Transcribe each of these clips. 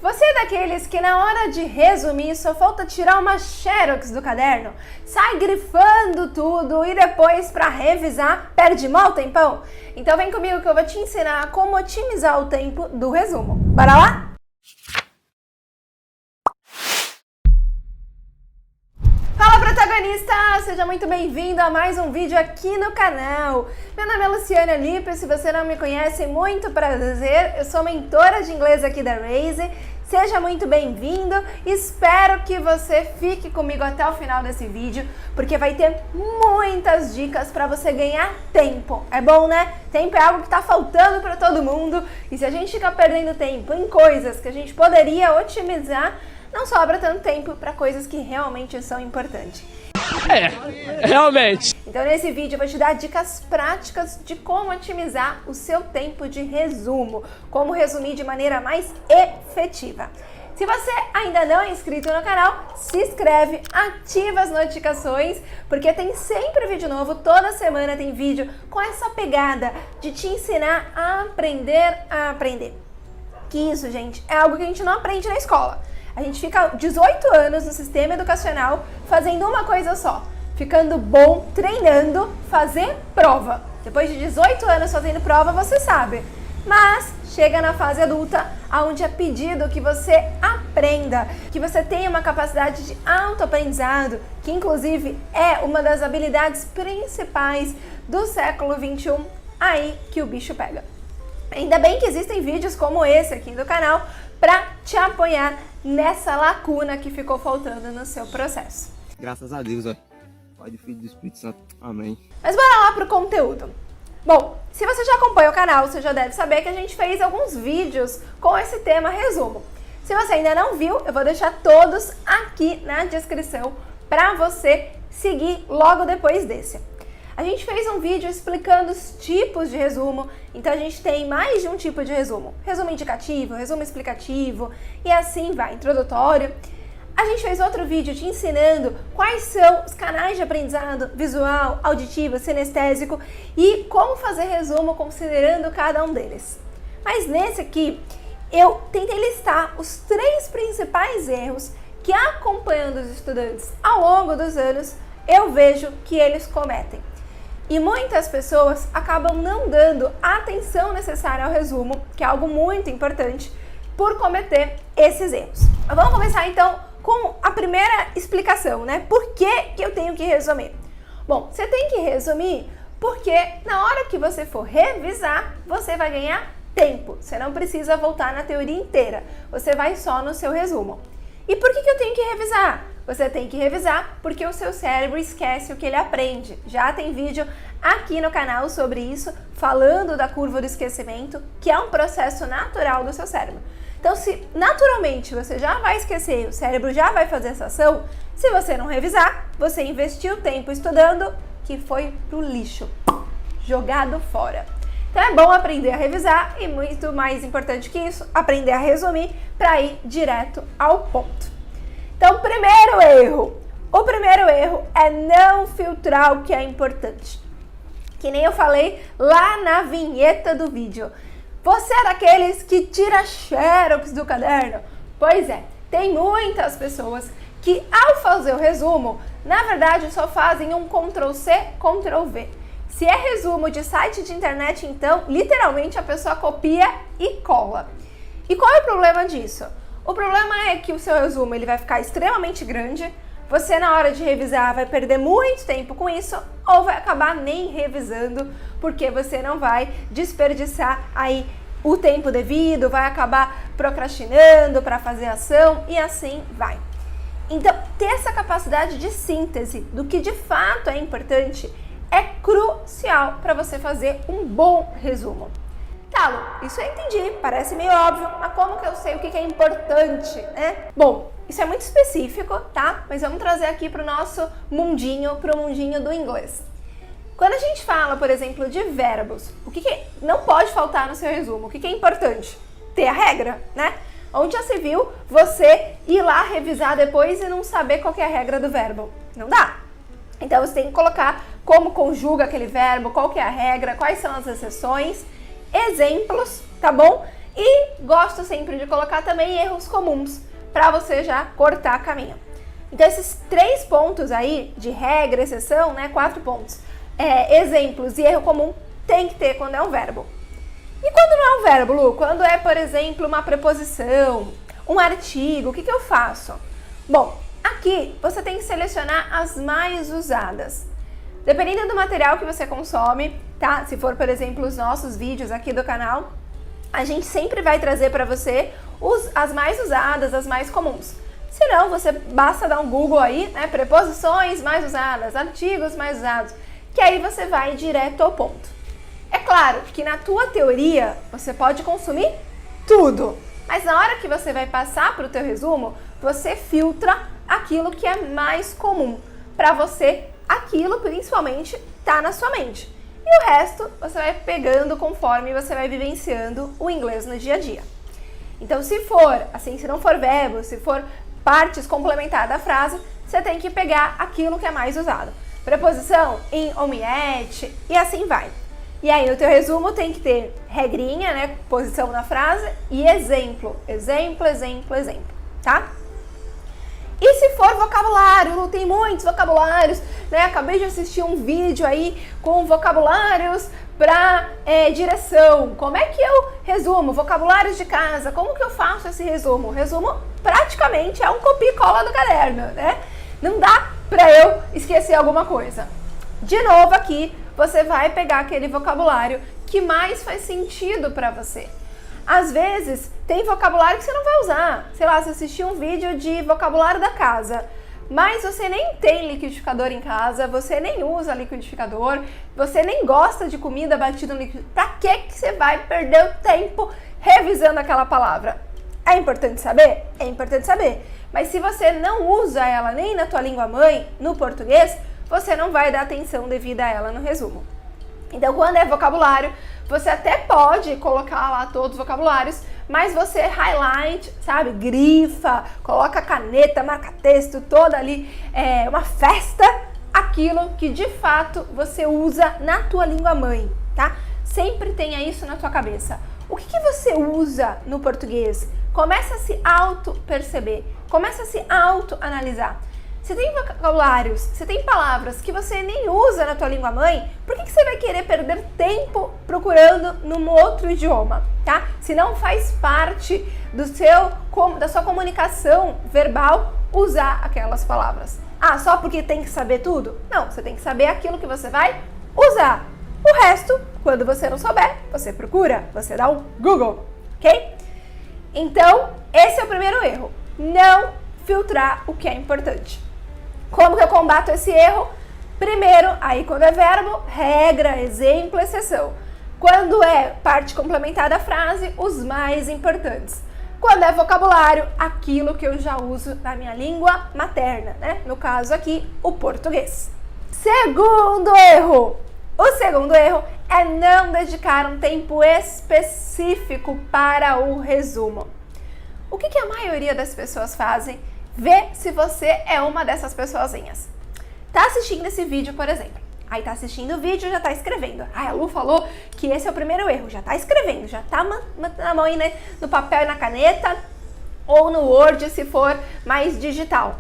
Você é daqueles que na hora de resumir só falta tirar uma xerox do caderno, sai grifando tudo e depois para revisar perde mal tempão? Então vem comigo que eu vou te ensinar como otimizar o tempo do resumo. Bora lá? Fala protagonista! Seja muito bem-vindo a mais um vídeo aqui no canal. Meu nome é Luciana Lippe, se você não me conhece, muito prazer. Eu sou mentora de inglês aqui da Raise. Seja muito bem-vindo, espero que você fique comigo até o final desse vídeo, porque vai ter muitas dicas para você ganhar tempo. É bom, né? Tempo é algo que está faltando para todo mundo, e se a gente ficar perdendo tempo em coisas que a gente poderia otimizar, não sobra tanto tempo para coisas que realmente são importantes. Realmente. Então nesse vídeo eu vou te dar dicas práticas de como otimizar o seu tempo de resumo, como resumir de maneira mais efetiva. Se você ainda não é inscrito no canal, se inscreve, ativa as notificações, porque tem sempre vídeo novo, toda semana tem vídeo com essa pegada de te ensinar a aprender. Que isso, gente, é algo que a gente não aprende na escola. A gente fica 18 anos no sistema educacional fazendo uma coisa só, ficando bom, treinando, fazer prova. Depois de 18 anos fazendo prova, você sabe. Mas chega na fase adulta, onde é pedido que você aprenda, que você tenha uma capacidade de autoaprendizado, que inclusive é uma das habilidades principais do século 21, aí que o bicho pega. Ainda bem que existem vídeos como esse aqui do canal para te apoiar nessa lacuna que ficou faltando no seu processo. Graças a Deus, ó. Pai do Filho e do Espírito Santo. Amém. Mas bora lá pro conteúdo. Bom, se você já acompanha o canal, você já deve saber que a gente fez alguns vídeos com esse tema resumo. Se você ainda não viu, eu vou deixar todos aqui na descrição para você seguir logo depois desse. A gente fez um vídeo explicando os tipos de resumo, então a gente tem mais de um tipo de resumo. Resumo indicativo, resumo explicativo e assim vai, introdutório. A gente fez outro vídeo te ensinando quais são os canais de aprendizado visual, auditivo, sinestésico e como fazer resumo considerando cada um deles. Mas nesse aqui, eu tentei listar os 3 principais erros que, acompanhando os estudantes ao longo dos anos, eu vejo que eles cometem. E muitas pessoas acabam não dando a atenção necessária ao resumo, que é algo muito importante, por cometer esses erros. Vamos começar então com a primeira explicação, né? Por que eu tenho que resumir? Bom, você tem que resumir porque na hora que você for revisar, você vai ganhar tempo. Você não precisa voltar na teoria inteira, você vai só no seu resumo. E por que eu tenho que revisar? Você tem que revisar porque o seu cérebro esquece o que ele aprende. Já tem vídeo aqui no canal sobre isso, falando da curva do esquecimento, que é um processo natural do seu cérebro. Então, se naturalmente você já vai esquecer, o cérebro já vai fazer essa ação, se você não revisar, você investiu tempo estudando que foi pro lixo, jogado fora. Então é bom aprender a revisar e, muito mais importante que isso, aprender a resumir para ir direto ao ponto. Então, primeiro erro. O primeiro erro é não filtrar o que é importante. Que nem eu falei lá na vinheta do vídeo. Você é daqueles que tira xerox do caderno? Pois é, tem muitas pessoas que ao fazer o resumo, na verdade só fazem um Ctrl+C, Ctrl+V. Se é resumo de site de internet, então, literalmente a pessoa copia e cola. E qual é o problema disso? O problema é que o seu resumo ele vai ficar extremamente grande, você na hora de revisar vai perder muito tempo com isso, ou vai acabar nem revisando, porque você não vai desperdiçar aí o tempo devido, vai acabar procrastinando para fazer ação e assim vai. Então, ter essa capacidade de síntese do que de fato é importante é crucial para você fazer um bom resumo. Tá, Lu, isso eu entendi, parece meio óbvio, mas como que eu sei o que é importante, né? Bom, isso é muito específico, tá? Mas vamos trazer aqui para o nosso mundinho, para o mundinho do inglês. Quando a gente fala, por exemplo, de verbos, o que não pode faltar no seu resumo? O que é importante? Ter a regra, né? Onde já se viu você ir lá revisar depois e não saber qual que é a regra do verbo? Não dá. Então você tem que colocar como conjuga aquele verbo, qual que é a regra, quais são as exceções, exemplos, tá bom? E gosto sempre de colocar também erros comuns, para você já cortar caminho. Então esses 3 pontos aí, de regra, exceção, né, 4 pontos, exemplos e erro comum, tem que ter quando é um verbo. E quando não é um verbo, Lu? Quando é, por exemplo, uma preposição, um artigo, o que eu faço? Bom, aqui você tem que selecionar as mais usadas. Dependendo do material que você consome, tá? Se for, por exemplo, os nossos vídeos aqui do canal, a gente sempre vai trazer para você as mais usadas, as mais comuns. Se não, você basta dar um Google aí, né? Preposições mais usadas, artigos mais usados, que aí você vai direto ao ponto. É claro que na tua teoria você pode consumir tudo, mas na hora que você vai passar para o teu resumo, você filtra aquilo que é mais comum para você, aquilo principalmente tá na sua mente. E o resto você vai pegando conforme você vai vivenciando o inglês no dia a dia. Então se for, assim, se não for verbo, se for partes complementares da frase, você tem que pegar aquilo que é mais usado. Preposição, in, on, at, e assim vai. E aí no teu resumo tem que ter regrinha, né, posição na frase e exemplo, exemplo, exemplo, exemplo, tá? E se for vocabulário, não tem muitos vocabulários, né? Acabei de assistir um vídeo aí com vocabulários para direção. Como é que eu resumo? Vocabulários de casa, como que eu faço esse resumo? O resumo praticamente é um copia e cola do caderno, né? Não dá para eu esquecer alguma coisa. De novo aqui, você vai pegar aquele vocabulário que mais faz sentido para você. Às vezes, tem vocabulário que você não vai usar. Sei lá, você assistiu um vídeo de vocabulário da casa, mas você nem tem liquidificador em casa, você nem usa liquidificador, você nem gosta de comida batida no liquidificador. Pra que você vai perder o tempo revisando aquela palavra? É importante saber? É importante saber. Mas se você não usa ela nem na tua língua mãe, no português, você não vai dar atenção devida a ela no resumo. Então, quando é vocabulário, você até pode colocar lá todos os vocabulários, mas você highlight, sabe, grifa, coloca caneta, marca texto, toda ali, uma festa, aquilo que de fato você usa na tua língua mãe, tá? Sempre tenha isso na tua cabeça. O que você usa no português? Começa a se auto-perceber, começa a se auto-analisar. Você tem vocabulários, você tem palavras que você nem usa na tua língua mãe, por que você vai querer perder tempo procurando num outro idioma, tá? Se não faz parte da sua comunicação verbal usar aquelas palavras. Ah, só porque tem que saber tudo? Não, você tem que saber aquilo que você vai usar. O resto, quando você não souber, você procura, você dá um Google, ok? Então, esse é o primeiro erro, não filtrar o que é importante. Como que eu combato esse erro? Primeiro, aí quando é verbo, regra, exemplo, exceção. Quando é parte complementar da frase, os mais importantes. Quando é vocabulário, aquilo que eu já uso na minha língua materna, né? No caso aqui, o português. Segundo erro. O segundo erro é não dedicar um tempo específico para o resumo. O que a maioria das pessoas fazem? Vê se você é uma dessas pessoazinhas. Tá assistindo esse vídeo, por exemplo. Aí tá assistindo o vídeo e já tá escrevendo. A Lu falou que esse é o primeiro erro. Já tá escrevendo, já tá na mão aí, né, no papel e na caneta. Ou no Word, se for mais digital.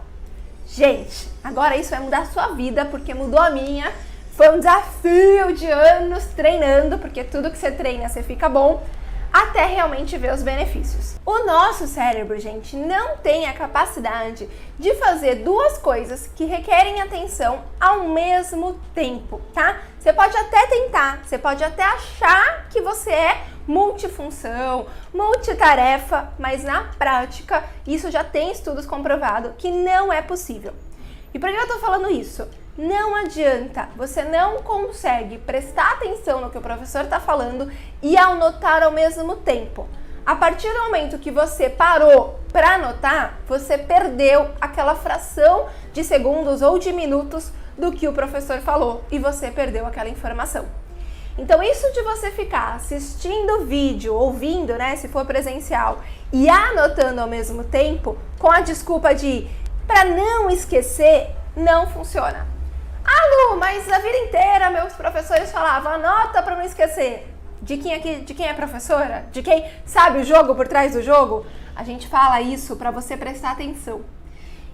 Gente, agora isso vai mudar a sua vida, porque mudou a minha. Foi um desafio de anos treinando, porque tudo que você treina, você fica bom, até realmente ver os benefícios. O nosso cérebro, gente, não tem a capacidade de fazer duas coisas que requerem atenção ao mesmo tempo, tá? Você pode até tentar, você pode até achar que você é multifunção, multitarefa, mas na prática, isso já tem estudos comprovados que não é possível. E por que eu tô falando isso? Não adianta, você não consegue prestar atenção no que o professor está falando e anotar ao mesmo tempo. A partir do momento que você parou para anotar, você perdeu aquela fração de segundos ou de minutos do que o professor falou e você perdeu aquela informação. Então isso de você ficar assistindo o vídeo, ouvindo, né, se for presencial, e anotando ao mesmo tempo, com a desculpa de para não esquecer, não funciona. Ah, Lu, mas a vida inteira meus professores falavam, anota para não esquecer. De quem é professora? De quem sabe o jogo por trás do jogo? A gente fala isso para você prestar atenção.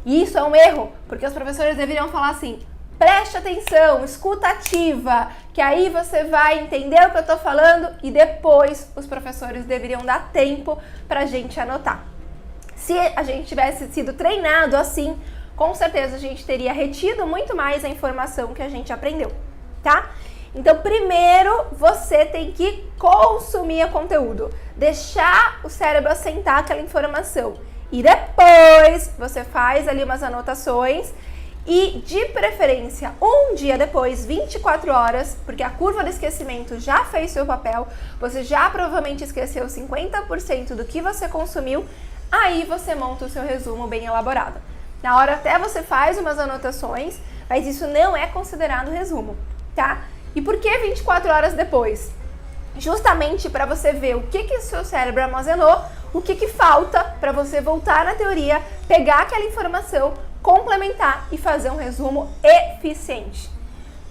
E isso é um erro, porque os professores deveriam falar assim: preste atenção, escuta ativa, que aí você vai entender o que eu tô falando e depois os professores deveriam dar tempo pra gente anotar. Se a gente tivesse sido treinado assim, com certeza a gente teria retido muito mais a informação que a gente aprendeu, tá? Então, primeiro, você tem que consumir o conteúdo, deixar o cérebro assentar aquela informação. E depois, você faz ali umas anotações e, de preferência, um dia depois, 24 horas, porque a curva do esquecimento já fez seu papel, você já provavelmente esqueceu 50% do que você consumiu, aí você monta o seu resumo bem elaborado. Na hora até você faz umas anotações, mas isso não é considerado resumo, tá? E por que 24 horas depois? Justamente para você ver o que o seu cérebro armazenou, o que falta para você voltar na teoria, pegar aquela informação, complementar e fazer um resumo eficiente.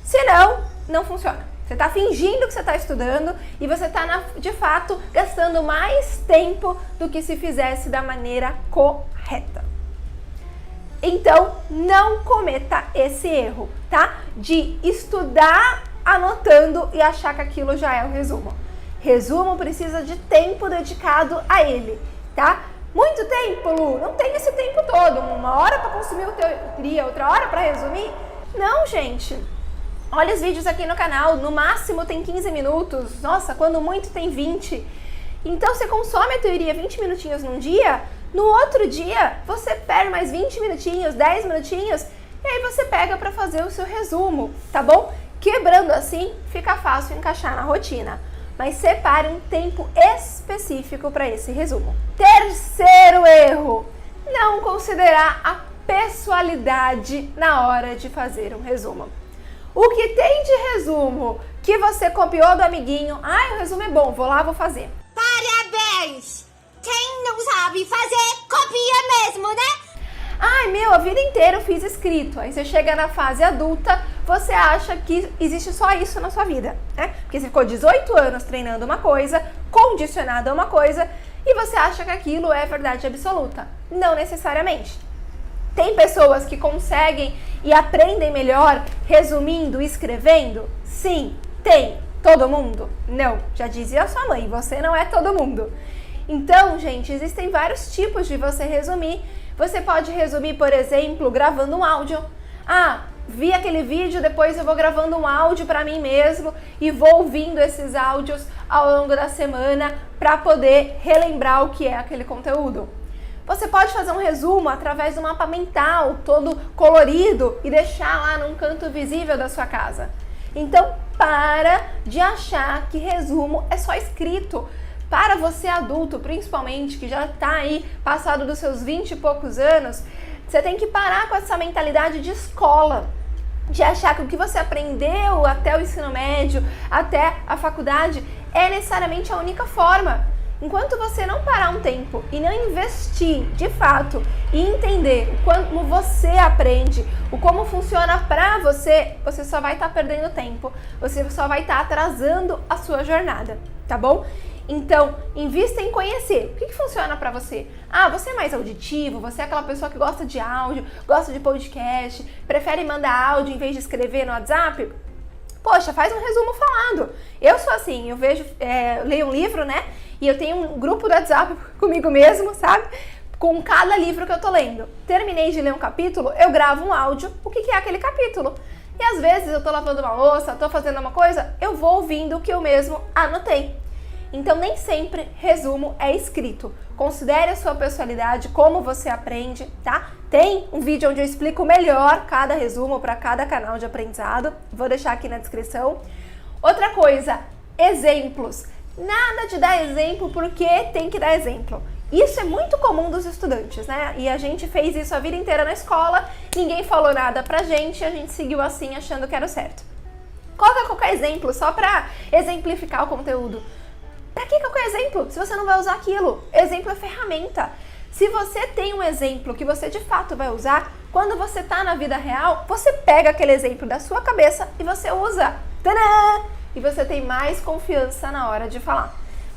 Senão, não funciona. Você está fingindo que você está estudando e você está, de fato, gastando mais tempo do que se fizesse da maneira correta. Então, não cometa esse erro, tá? De estudar anotando e achar que aquilo já é o resumo. Resumo precisa de tempo dedicado a ele, tá? Muito tempo, Lu? Não tem esse tempo todo. Uma hora para consumir o teoria, outra hora para resumir? Não, gente. Olha os vídeos aqui no canal. No máximo tem 15 minutos. Nossa, quando muito tem 20. Então, você consome a teoria 20 minutinhos num dia, no outro dia você perde mais 20 minutinhos, 10 minutinhos, e aí você pega para fazer o seu resumo, tá bom? Quebrando assim, fica fácil encaixar na rotina. Mas separe um tempo específico para esse resumo. Terceiro erro, não considerar a pessoalidade na hora de fazer um resumo. O que tem de resumo que você copiou do amiguinho? O resumo é bom, vou lá, vou fazer. Parabéns! Quem não sabe fazer, copia mesmo, né? A vida inteira eu fiz escrito. Aí você chega na fase adulta, você acha que existe só isso na sua vida, né? Porque você ficou 18 anos treinando uma coisa, condicionado a uma coisa, e você acha que aquilo é verdade absoluta. Não necessariamente. Tem pessoas que conseguem e aprendem melhor resumindo e escrevendo? Sim, tem. Todo mundo? Não. Já dizia a sua mãe, você não é todo mundo. Então, gente, existem vários tipos de você resumir. Você pode resumir, por exemplo, gravando um áudio. Vi aquele vídeo, depois eu vou gravando um áudio para mim mesmo e vou ouvindo esses áudios ao longo da semana para poder relembrar o que é aquele conteúdo. Você pode fazer um resumo através do mapa mental, todo colorido, e deixar lá num canto visível da sua casa. Então, para de achar que resumo é só escrito. Para você adulto, principalmente, que já está aí passado dos seus 20 e poucos anos, você tem que parar com essa mentalidade de escola, de achar que o que você aprendeu até o ensino médio, até a faculdade, é necessariamente a única forma. Enquanto você não parar um tempo e não investir de fato e entender o como você aprende, o como funciona pra você, você só vai estar perdendo tempo, você só vai estar atrasando a sua jornada, tá bom? Então, invista em conhecer. O que funciona pra você? Você é mais auditivo, você é aquela pessoa que gosta de áudio, gosta de podcast, prefere mandar áudio em vez de escrever no WhatsApp? Poxa, faz um resumo falando. Eu sou assim, eu leio um livro, né? E eu tenho um grupo do WhatsApp comigo mesmo, sabe? Com cada livro que eu tô lendo. Terminei de ler um capítulo, eu gravo um áudio, o que é aquele capítulo. E às vezes eu tô lavando uma louça, tô fazendo uma coisa, eu vou ouvindo o que eu mesmo anotei. Então, nem sempre resumo é escrito. Considere a sua personalidade, como você aprende, tá? Tem um vídeo onde eu explico melhor cada resumo para cada canal de aprendizado. Vou deixar aqui na descrição. Outra coisa, exemplos. Nada de dar exemplo porque tem que dar exemplo. Isso é muito comum dos estudantes, né? E a gente fez isso a vida inteira na escola, ninguém falou nada pra gente e a gente seguiu assim achando que era o certo. Coloca qualquer exemplo só pra exemplificar o conteúdo. Pra que qualquer exemplo se você não vai usar aquilo? Exemplo é ferramenta. Se você tem um exemplo que você de fato vai usar, quando você tá na vida real, você pega aquele exemplo da sua cabeça e você usa. Tadã! e você tem mais confiança na hora de falar.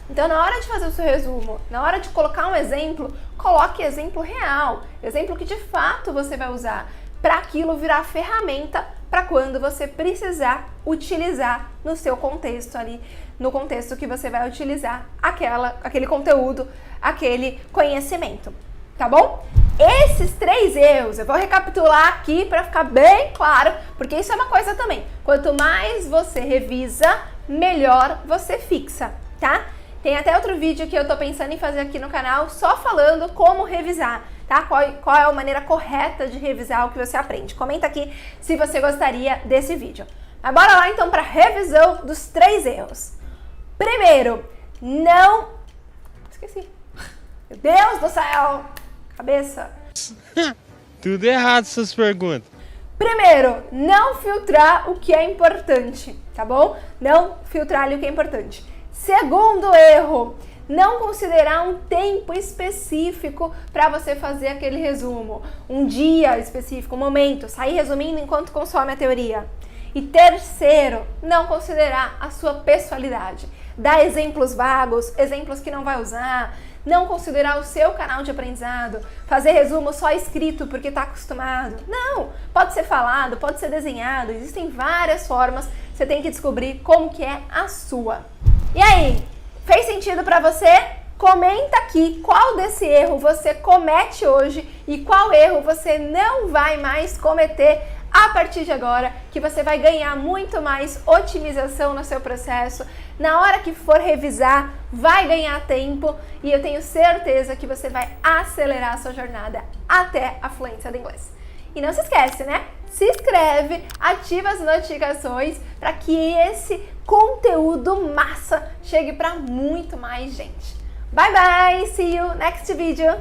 Então, na hora de fazer o seu resumo, na hora de colocar um exemplo, coloque exemplo real, exemplo que de fato você vai usar, para aquilo virar ferramenta para quando você precisar utilizar no seu contexto ali, no contexto que você vai utilizar aquele conteúdo, aquele conhecimento, tá bom? Esses 3 erros, eu vou recapitular aqui para ficar bem claro, porque isso é uma coisa também. Quanto mais você revisa, melhor você fixa, tá? Tem até outro vídeo que eu tô pensando em fazer aqui no canal, só falando como revisar, tá? Qual é a maneira correta de revisar o que você aprende. Comenta aqui se você gostaria desse vídeo. Mas bora lá então para a revisão dos 3 erros. Primeiro, não... Esqueci. Meu Deus do céu! Cabeça. Tudo errado essas perguntas. Primeiro, não filtrar o que é importante, tá bom? Não filtrar ali o que é importante. Segundo erro, não considerar um tempo específico para você fazer aquele resumo. Um dia específico, um momento, sair resumindo enquanto consome a teoria. E terceiro, não considerar a sua pessoalidade. Dar exemplos vagos, exemplos que não vai usar. Não considerar o seu canal de aprendizado, fazer resumo só escrito porque está acostumado. Não, pode ser falado, pode ser desenhado, existem várias formas, você tem que descobrir como que é a sua. E aí, fez sentido para você? Comenta aqui qual desse erro você comete hoje e qual erro você não vai mais cometer a partir de agora, que você vai ganhar muito mais otimização no seu processo. Na hora que for revisar, vai ganhar tempo e eu tenho certeza que você vai acelerar a sua jornada até a fluência do inglês. E não se esquece, né? Se inscreve, ativa as notificações para que esse conteúdo massa chegue para muito mais gente. Bye bye, see you next video.